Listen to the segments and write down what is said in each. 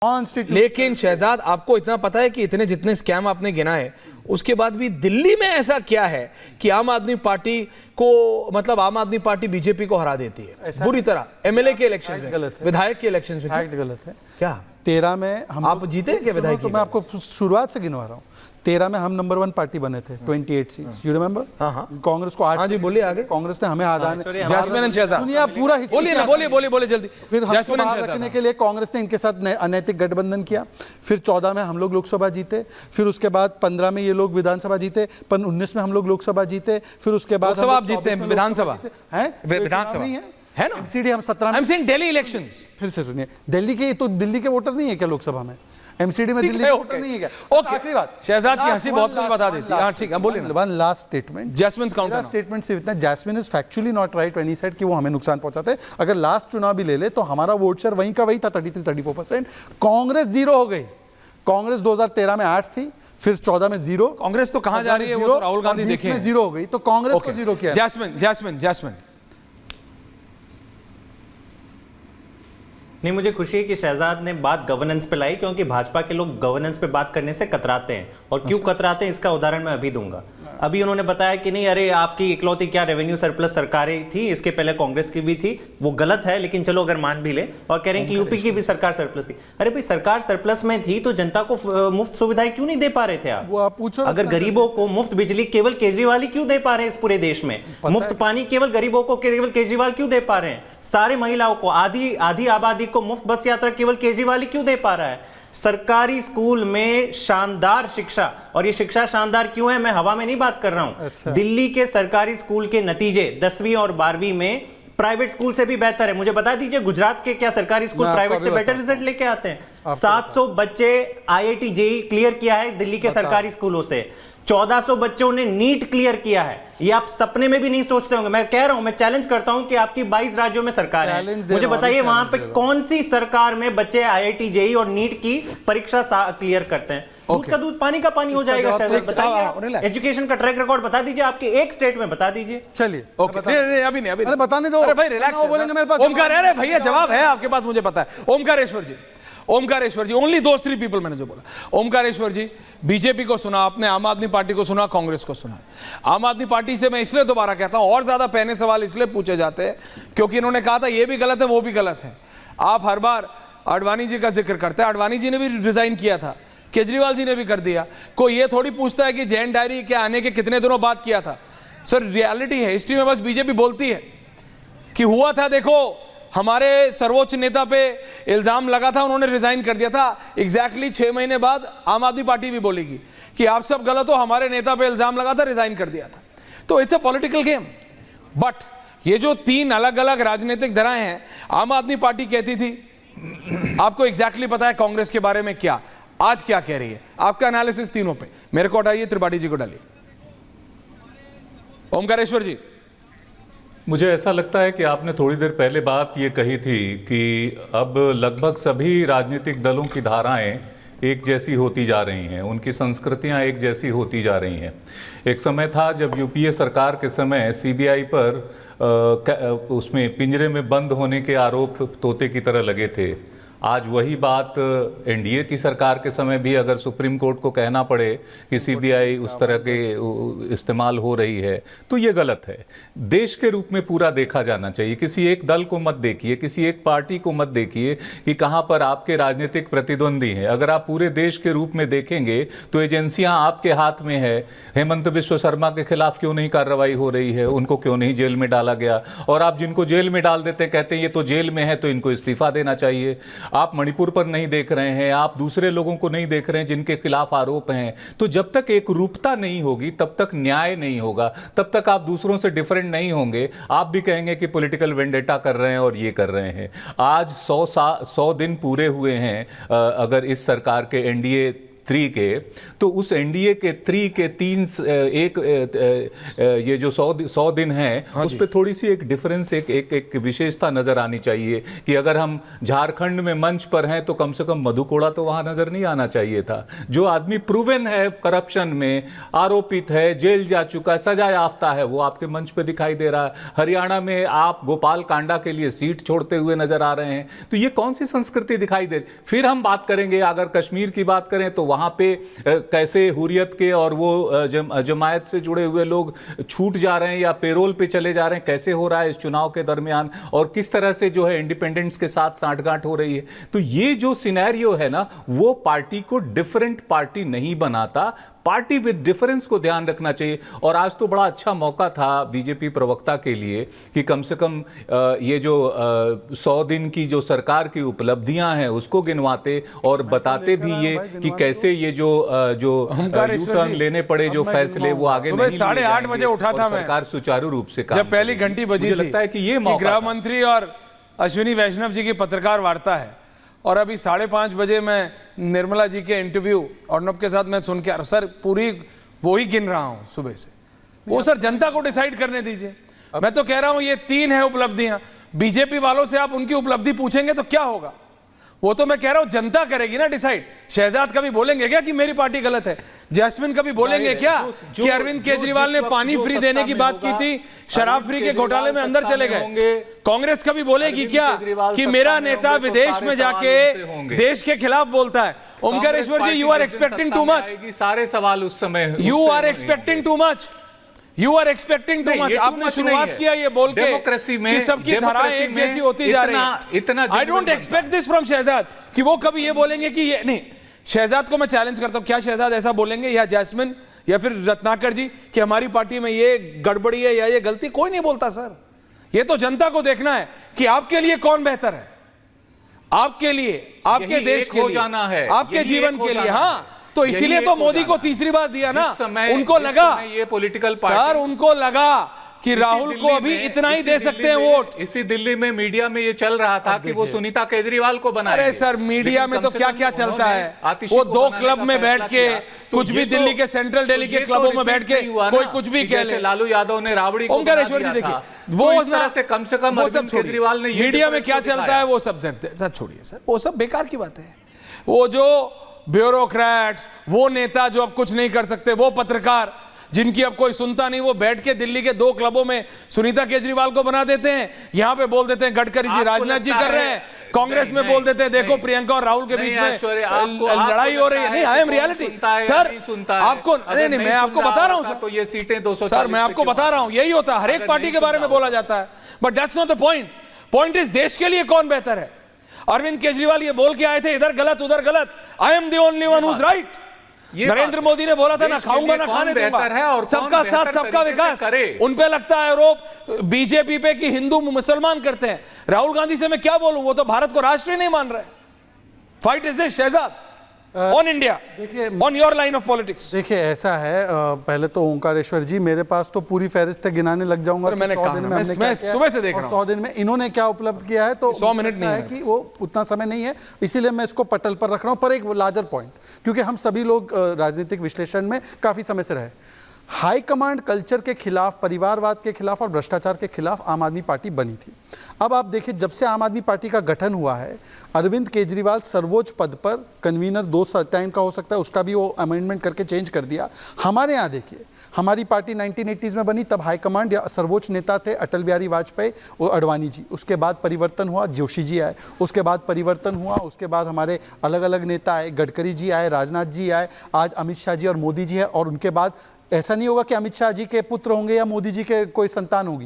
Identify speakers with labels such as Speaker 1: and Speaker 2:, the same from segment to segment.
Speaker 1: लेकिन शहजाद, आपको इतना पता है कि इतने जितने स्कैम आपने गिनाए, उसके बाद भी दिल्ली में ऐसा क्या है कि आम आदमी पार्टी को, मतलब आम आदमी पार्टी बीजेपी को हरा देती है बुरी तरह? एमएलए के इलेक्शन में, विधायक के इलेक्शन में
Speaker 2: फैक्ट गलत है।
Speaker 1: क्या
Speaker 2: 13 में हम
Speaker 1: आप जीते क्या विधायक?
Speaker 2: तो मैं आपको शुरुआत से गिनवा रहा हूँ। 13 में हम नंबर 1 पार्टी बने थे, 28 सीट्स, यू रिमेंबर? कांग्रेस को 8।
Speaker 1: हाँ जी, बोलिए आगे।
Speaker 2: कांग्रेस ने हमें हराने,
Speaker 1: जैस्मिन एंड शहजाद,
Speaker 2: सुनिए आप पूरा हिस्ट्री,
Speaker 1: बोलिए ना, बोलिए जल्दी।
Speaker 2: फिर हमको बाहर रखने के लिए कांग्रेस ने इनके साथ अनैतिक गठबंधन किया। फिर 14 में हम लोग लोकसभा जीते। फिर उसके बाद 15 में ये लोग विधानसभा जीते। 19 में हम लोग लोकसभा जीते। फिर उसके बाद
Speaker 1: लोकसभा आप जीते हैं, विधानसभा
Speaker 2: है,
Speaker 1: विधानसभा
Speaker 2: नहीं
Speaker 1: है ना?
Speaker 2: एमसीडी हम 17 में।
Speaker 1: I am saying Delhi elections.
Speaker 2: फिर से सुनिए, दिल्ली के तो दिल्ली के वोटर नहीं है क्या लोकसभा में? एमसीडी में दिल्ली के वोटर नहीं है क्या?
Speaker 1: ओके, आखिरी बात, शहजाद की हंसी बहुत कुछ बता देती है। हां ठीक है, बोलिए ना।
Speaker 2: One last statement,
Speaker 1: Jasmine's counter
Speaker 2: statement सिर्फ इतना, Jasmine is factually not right when he said कि वो हमें नुकसान पहुंचाते हैं। अगर लास्ट चुनाव भी ले ले तो हमारा वोट शेयर वहीं का वही था, 33-34%। कांग्रेस जीरो हो गई। कांग्रेस 2013 में 8 थी, फिर 14 में 0।
Speaker 1: कांग्रेस तो कहां जा रही है, वो तो राहुल गांधी देखें,
Speaker 2: में 0 हो गई, तो कांग्रेस को 0 किया।
Speaker 1: जैस्मिन
Speaker 3: नहीं, मुझे खुशी है कि शहजाद ने बात गवर्नेंस पे लाई, क्योंकि भाजपा के लोग गवर्नेंस पे बात करने से कतराते हैं। और क्यों कतराते हैं इसका उदाहरण मैं अभी दूंगा। अभी उन्होंने बताया कि नहीं, अरे आपकी इकलौती क्या रेवेन्यू सरप्लस सरकारें थी, इसके पहले कांग्रेस की भी थी, वो गलत है, लेकिन चलो अगर मान भी ले। और कह रहे हैं कि यूपी की भी सरकार सरप्लस थी। अरे भाई, सरकार सरप्लस में थी तो जनता को मुफ्त सुविधाएं क्यों नहीं दे पा रहे थे आप?
Speaker 2: वो आप पूछो।
Speaker 3: अगर गरीबों को मुफ्त बिजली केवल केजरीवाल ही क्यों दे पा रहे हैं इस पूरे देश में? मुफ्त पानी केवल गरीबों को केवल केजरीवाल क्यों दे पा रहे हैं? सारे महिलाओं को, आधी आबादी को मुफ्त बस यात्रा केवल केजरीवाल ही क्यों दे पा रहा है? सरकारी स्कूल में शानदार शिक्षा, और ये शिक्षा शानदार क्यों है, मैं हवा में नहीं बात कर रहा हूं।
Speaker 2: अच्छा।
Speaker 3: दिल्ली के सरकारी स्कूल के नतीजे 10वीं और 12वीं में प्राइवेट स्कूल से भी बेहतर है। मुझे बता दीजिए, गुजरात के क्या सरकारी स्कूल प्राइवेट से बेटर रिजल्ट लेके आते हैं? 700 बच्चे आईआईटी जेईई क्लियर किया है दिल्ली के सरकारी स्कूलों से। 1400 बच्चों ने नीट क्लियर किया है। ये आप सपने में भी नहीं सोचते होंगे। मैं कह रहा हूं, मैं चैलेंज करता हूं कि आपकी 22 राज्यों में सरकार है, मुझे बताइए वहां पे कौन सी सरकार में बच्चे आईआईटी जेईई और नीट की परीक्षा क्लियर करते हैं? दूध का दूध, पानी का पानी हो जाएगा। बताइए, एजुकेशन का ट्रैक रिकॉर्ड बता दीजिए, आपके एक स्टेट में बता दीजिए।
Speaker 2: चलिए,
Speaker 1: अभी नहीं,
Speaker 2: अरे बताने दो।
Speaker 1: अरे भाई रिलैक्स,
Speaker 2: बोलेंगे मेरे पास।
Speaker 1: ओमकार, अरे भैया जवाब है आपके पास, मुझे पता है। ओमकारेश्वर जी, ओनली दो 3 पीपल मैंने जो बोला। ओमकारेश्वर जी, बीजेपी को सुना आपने, आम आदमी पार्टी को सुना, कांग्रेस को सुना। आम आदमी पार्टी से मैं इसलिए दोबारा कहता हूं, और ज्यादा पहले सवाल इसलिए पूछे जाते हैं क्योंकि इन्होंने कहा था ये भी गलत है वो भी गलत है। आप हर बार आडवाणी जी का जिक्र करते हैं, आडवाणी जी ने भी रिजाइन किया था, केजरीवाल जी ने भी कर दिया। कोई ये थोड़ी पूछता है कि जैन डायरी के आने के कितने दिनों बाद किया था। सर रियलिटी है, हिस्ट्री में बस बीजेपी बोलती है कि हुआ था, देखो हमारे सर्वोच्च नेता पे इल्जाम लगा था, उन्होंने रिजाइन कर दिया था। एग्जैक्टली 6 महीने बाद आम आदमी पार्टी भी बोलेगी कि आप सब गलत हो, हमारे नेता पे इल्जाम लगा था, रिजाइन कर दिया था। तो it's a political game. But ये जो 3 अलग अलग राजनीतिक धाराएं हैं, आम आदमी पार्टी कहती थी, आपको एग्जैक्टली पता है कांग्रेस के बारे में क्या, आज क्या कह रही है, आपका एनालिसिस तीनों पे। मेरे को हटाइए, त्रिपाठी जी को डालिए। ओमकारेश्वर जी,
Speaker 4: मुझे ऐसा लगता है कि आपने थोड़ी देर पहले बात ये कही थी कि अब लगभग सभी राजनीतिक दलों की धाराएं एक जैसी होती जा रही हैं, उनकी संस्कृतियां एक जैसी होती जा रही हैं। एक समय था जब यूपीए सरकार के समय सीबीआई पर उसमें पिंजरे में बंद होने के आरोप तोते की तरह लगे थे। आज वही बात एनडीए की सरकार के समय भी अगर सुप्रीम कोर्ट को कहना पड़े कि सीबीआई उस तरह के इस्तेमाल हो रही है तो ये गलत है। देश के रूप में पूरा देखा जाना चाहिए। किसी एक दल को मत देखिए, किसी एक पार्टी को मत देखिए कि कहां पर आपके राजनीतिक प्रतिद्वंदी हैं। अगर आप पूरे देश के रूप में देखेंगे तो एजेंसियां आपके हाथ में है। हेमंत बिश्व शर्मा के खिलाफ क्यों नहीं कार्रवाई हो रही है, उनको क्यों नहीं जेल में डाला गया? और आप जिनको जेल में डाल देते कहते हैं ये तो जेल में है तो इनको इस्तीफा देना चाहिए। आप मणिपुर पर नहीं देख रहे हैं, आप दूसरे लोगों को नहीं देख रहे हैं जिनके खिलाफ आरोप हैं। तो जब तक एक रूपता नहीं होगी तब तक न्याय नहीं होगा, तब तक आप दूसरों से डिफरेंट नहीं होंगे। आप भी कहेंगे कि पॉलिटिकल वेंडेटा कर रहे हैं और ये कर रहे हैं। आज 100 दिन पूरे हुए हैं अगर इस सरकार के एनडीए 3 के, तो उस एनडीए के 3 के 3 ये जो 100 दिन है, उस पे थोड़ी सी एक डिफरेंस, एक विशेषता नजर आनी चाहिए कि अगर हम झारखंड में मंच पर हैं तो कम से कम मधु कोड़ा तो वहां नजर नहीं आना चाहिए था। जो आदमी प्रूवन है करप्शन में, आरोपित है, जेल जा चुका है, सजा याफ्ता है, वो आपके मंच पे दिखाई दे रहा है। हरियाणा में आप गोपाल कांडा के लिए सीट छोड़ते हुए नजर आ रहे हैं। तो ये कौन सी संस्कृति दिखाई दे? फिर हम बात करेंगे, अगर कश्मीर की बात करें तो वहां पे कैसे हुर्रियत के और वो जमायत से जुड़े हुए लोग छूट जा रहे हैं या पेरोल पे चले जा रहे हैं, कैसे हो रहा है इस चुनाव के दरमियान, और किस तरह से जो है इंडिपेंडेंट्स के साथ सांठगांठ हो रही है। तो ये जो सिनेरियो है ना, वो पार्टी को डिफरेंट पार्टी नहीं बनाता, पार्टी विद डिफरेंस को ध्यान रखना चाहिए। और आज तो बड़ा अच्छा मौका था बीजेपी प्रवक्ता के लिए कि कम से कम ये जो 100 दिन की जो सरकार की उपलब्धियां हैं उसको गिनवाते और बताते भी ये कि कैसे ये जो यू टर्न लेने पड़े जो फैसले वो आगे नहीं लिए जाएंगे।
Speaker 1: 8:30 बजे उठा था मैं,
Speaker 4: सरकार सुचारू रूप से काम
Speaker 1: जब पहली घंटी बजी थी।
Speaker 4: मुझे लगता है कि ये
Speaker 1: गृह मंत्री और अश्विनी वैष्णव जी की पत्रकार वार्ता है, और अभी 5:30 बजे मैं निर्मला जी के इंटरव्यू अर्नब के साथ मैं सुन के, सर पूरी वो ही गिन रहा हूं सुबह से। वो सर जनता को डिसाइड करने दीजिए। मैं तो कह रहा हूं ये 3 है उपलब्धियां। बीजेपी वालों से आप उनकी उपलब्धि पूछेंगे तो क्या होगा? वो तो मैं कह रहा हूं जनता करेगी ना डिसाइड। शहजाद कभी बोलेंगे क्या कि मेरी पार्टी गलत है? जैस्मिन कभी बोलेंगे क्या कि अरविंद केजरीवाल ने पानी फ्री देने की बात की थी, शराब फ्री के घोटाले में अंदर चले गए? कांग्रेस कभी बोलेगी क्या कि मेरा नेता विदेश में जाके देश के खिलाफ बोलता है? Omkareshwar ji, you are expecting too much.
Speaker 4: सारे सवाल उस समय
Speaker 1: you are expecting too much. You are expecting too much. आपने शुरुआत किया ये बोल के
Speaker 4: डेमोक्रेसी में
Speaker 1: कि सबकी धाराएं एक जैसी होती जा रही है। I don't expect this from Shahzad कि वो कभी ये बोलेंगे कि ये नहीं। शहजाद को मैं चैलेंज करता हूं, क्या शहजाद ऐसा बोलेंगे या जैस्मिन या फिर रत्नाकर जी कि हमारी पार्टी में ये गड़बड़ी है या ये गलती? कोई नहीं बोलता सर। ये तो जनता को देखना है कि आपके लिए कौन बेहतर है, आपके लिए, आपके देश के लिए, आपके जीवन के लिए। हाँ, तो इसीलिए तो मोदी को तीसरी बार दिया ना। उनको लगा
Speaker 4: ये पॉलिटिकल
Speaker 1: सर, उनको लगा कि राहुल को अभी इतना ही दे सकते हैं वोट।
Speaker 4: इसी दिल्ली में मीडिया में ये चल रहा था कि वो सुनीता केजरीवाल को बनाएंगे।
Speaker 1: अरे सर, मीडिया में तो क्या क्या चलता है। वो 2 क्लब में बैठ के कुछ भी, दिल्ली के सेंट्रल दिल्ली के क्लबों में बैठ के कोई कुछ भी कह ले।
Speaker 4: लालू यादव ने राबड़ी को
Speaker 1: ओमकारेश्वर जी देखिए, वो
Speaker 4: इस तरह से कम अरविंद केजरीवाल ने
Speaker 1: मीडिया में क्या चलता है वो सब छोड़िए सर, वो सब बेकार की बात है। वो जो ब्यूरोक्रेट्स, वो नेता जो अब कुछ नहीं कर सकते, वो पत्रकार जिनकी अब कोई सुनता नहीं, वो बैठ के दिल्ली के 2 क्लबों में सुनीता केजरीवाल को बना देते हैं। यहां पे बोल देते हैं गडकरी जी राजनाथ जी कर रहे हैं, कांग्रेस में बोल देते हैं देखो प्रियंका और राहुल के बीच में लड़ाई हो रही है। नहीं, आई एम रियलिटी सर। आपको नहीं, मैं आपको बता रहा हूं सर,
Speaker 4: तो ये सीटें 240
Speaker 1: सर, मैं आपको बता रहा हूं, यही होता है। हर एक पार्टी के बारे में बोला जाता है, but that's not the point. Point is देश के लिए कौन बेहतर है। अरविंद केजरीवाल ये बोल के आए थे इधर गलत उधर गलत, I am the only one who is right. Narendra Modi ने बोला था ना खाऊंगा ना खाने दूंगा, सबका साथ सबका विकास। उन पे लगता है आरोप बीजेपी पे कि हिंदू मुसलमान करते हैं। राहुल गांधी से मैं क्या बोलूं, वो तो भारत को राष्ट्र ही नहीं मान रहे। Fight is this Shehzad on India,
Speaker 2: देखिए,
Speaker 1: on your line of politics.
Speaker 2: देखिए ऐसा है, पहले तो ओंकारेश्वर जी, मेरे पास तो पूरी फहरिस्त गिनाने लग जाऊंगा।
Speaker 1: मैंने
Speaker 2: 100 दिन में हमने
Speaker 1: मैं सुबह से देख रहा हूं
Speaker 2: 100 दिन में इन्होंने क्या उपलब्ध किया है। तो
Speaker 1: 100 मिनट नहीं है
Speaker 2: कि वो उतना समय नहीं है, इसीलिए मैं इसको पटल पर रख रहा हूं। पर एक लार्जर पॉइंट, क्योंकि हम सभी लोग राजनीतिक विश्लेषण में काफी समय से रहे। हाई कमांड कल्चर के खिलाफ, परिवारवाद के खिलाफ और भ्रष्टाचार के खिलाफ आम आदमी पार्टी बनी थी। अब आप देखिए, जब से आम आदमी पार्टी का गठन हुआ है, अरविंद केजरीवाल सर्वोच्च पद पर, कन्वीनर 2 टाइम का हो सकता है, उसका भी वो अमेंडमेंट करके चेंज कर दिया। हमारे यहाँ देखिए, हमारी पार्टी 1980s में बनी, तब हाईकमांड या सर्वोच्च नेता थे अटल बिहारी वाजपेयी और अडवाणी जी। उसके बाद परिवर्तन हुआ, जोशी जी आए, उसके बाद परिवर्तन हुआ, उसके बाद हमारे अलग अलग नेता आए, गडकरी जी आए, राजनाथ जी आए, आज अमित शाह जी और मोदी जी है। और उनके बाद ऐसा नहीं होगा कि अमित शाह जी के पुत्र होंगे या मोदी जी के कोई संतान होगी,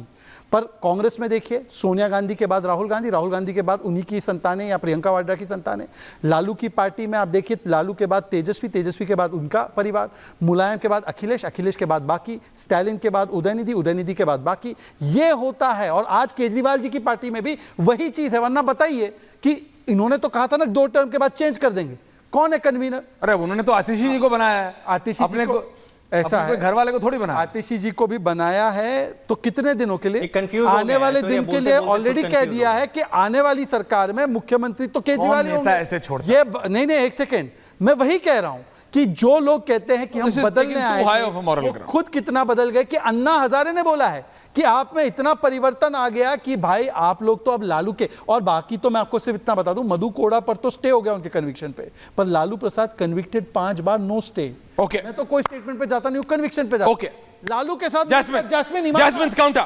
Speaker 2: पर कांग्रेस में देखिए, सोनिया गांधी के बाद राहुल गांधी, राहुल गांधी के बाद उन्हीं की संतानें या प्रियंका वाड्रा की संतानें। लालू की पार्टी में आप देखिए, लालू के बाद तेजस्वी, तेजस्वी के बाद उनका परिवार, मुलायम के बाद अखिलेश, अखिलेश के बाद बाकी, स्टैलिन के बाद उदयनिधि, उदयनिधि के बाद बाकी। ये होता है। और आज केजरीवाल जी की पार्टी में भी वही चीज है। वरना बताइए कि इन्होंने तो कहा था ना 2 टर्म के बाद चेंज कर देंगे। कौन है कन्वीनर?
Speaker 1: अरे उन्होंने तो आतिशी जी को बनाया है।
Speaker 2: आतिशी जी को ऐसा है,
Speaker 1: घर वाले को थोड़ी बनाया।
Speaker 2: आतिशी जी को भी बनाया है, तो कितने दिनों के लिए?
Speaker 3: कंफ्यूज
Speaker 2: आने वाले दिन के लिए ऑलरेडी कह दिया है कि आने वाली सरकार में मुख्यमंत्री तो केजरीवाल ही होंगे।
Speaker 1: ऐसे छोड़ता
Speaker 2: ये नहीं, एक सेकेंड, मैं वही कह रहा हूं कि जो लोग कहते हैं कि हम
Speaker 1: This is
Speaker 2: बदलने
Speaker 1: taking
Speaker 2: आए
Speaker 1: too high
Speaker 2: थे,
Speaker 1: of a moral
Speaker 2: वो
Speaker 1: ground.
Speaker 2: खुद कितना बदल गए कि अन्ना हजारे ने बोला है कि आप में इतना परिवर्तन आ गया कि भाई आप लोग तो अब लालू के, और बाकी तो मैं आपको सिर्फ इतना बता दूं, मधु कोड़ा पर तो स्टे हो गया उनके कन्विक्शन पे, पर लालू प्रसाद कन्विक्टेड 5 बार, नो स्टे।
Speaker 1: Okay.
Speaker 2: मैं तो कोई स्टेटमेंट पे जाता नहीं हूं, कन्विक्शन पे जाता
Speaker 1: Okay.
Speaker 2: लालू के साथ
Speaker 1: Jasmine,
Speaker 2: जैस्मिन
Speaker 1: Jasmine's counter.